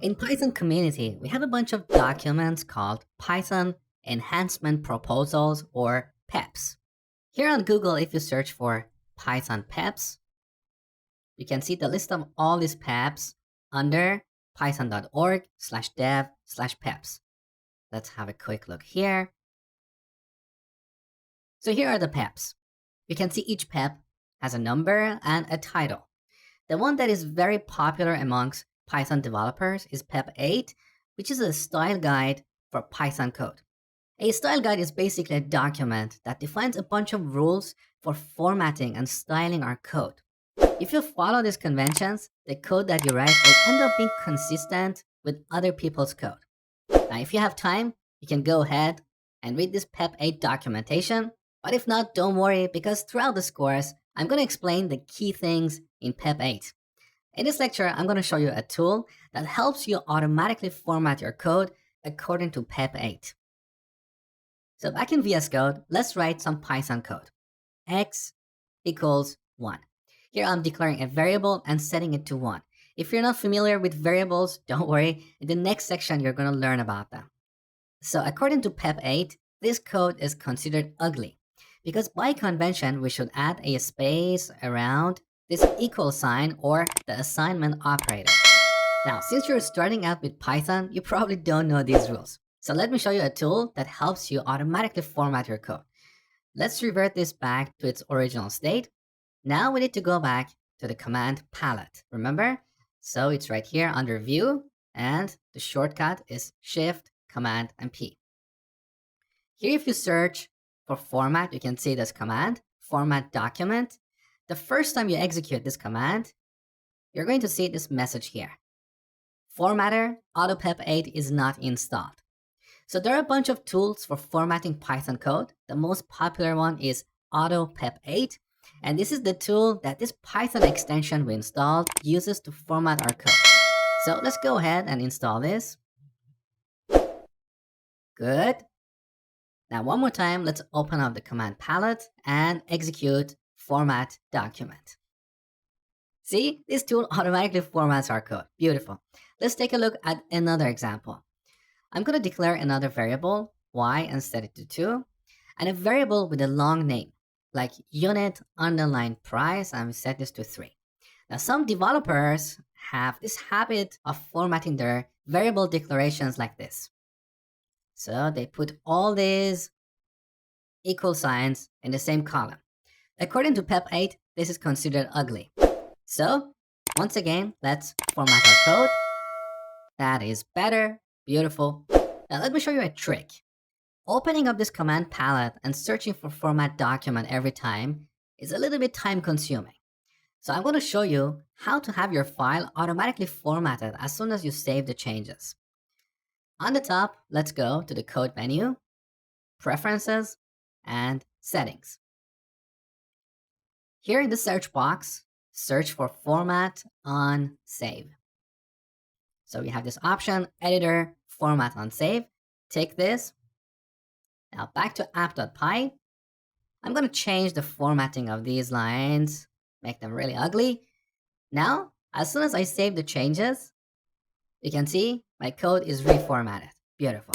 In Python community, we have a bunch of documents called Python Enhancement Proposals or PEPs. Here on Google, if you search for Python PEPs, you can see the list of all these PEPs under python.org/dev/PEPs. Let's have a quick look here. So here are the PEPs. You can see each PEP has a number and a title. The one that is very popular amongst Python developers is PEP 8, which is a style guide for Python code. A style guide is basically a document that defines a bunch of rules for formatting and styling our code. If you follow these conventions, the code that you write will end up being consistent with other people's code. Now, if you have time, you can go ahead and read this PEP 8 documentation, but if not, don't worry, because throughout this course, I'm going to explain the key things in PEP 8. In this lecture, I'm going to show you a tool that helps you automatically format your code according to PEP 8. So back in VS Code, let's write some Python code. X equals 1. Here I'm declaring a variable and setting it to 1. If you're not familiar with variables, don't worry. In the next section, you're going to learn about them. So according to PEP 8, this code is considered ugly because by convention, we should add a space around this equal sign or the assignment operator. Now, since you're starting out with Python, you probably don't know these rules. So let me show you a tool that helps you automatically format your code. Let's revert this back to its original state. Now we need to go back to the command palette, remember? So it's right here under View, and the shortcut is Shift, Command, and P. Here if you search for format, you can see this command, format document. The first time you execute this command, you're going to see this message here. Formatter AutoPEP 8 is not installed. So there are a bunch of tools for formatting Python code. The most popular one is AutoPEP 8. And this is the tool that this Python extension we installed uses to format our code. So let's go ahead and install this. Good. Now one more time, let's open up the command palette and execute format document. See, this tool automatically formats our code. Beautiful. Let's take a look at another example. I'm going to declare another variable, y, and set it to 2, and a variable with a long name, like unit underline price, and set this to 3. Now, some developers have this habit of formatting their variable declarations like this. So they put all these equal signs in the same column. According to PEP 8, this is considered ugly. So, once again, let's format our code. That is better. Beautiful. Now let me show you a trick. Opening up this command palette and searching for format document every time is a little bit time consuming. So I'm going to show you how to have your file automatically formatted as soon as you save the changes. On the top, let's go to the code menu, preferences, and settings. Here in the search box, search for format on save. So we have this option, editor, format on save. Take this. Now back to app.py. I'm going to change the formatting of these lines, make them really ugly. Now, as soon as I save the changes, you can see my code is reformatted. Beautiful.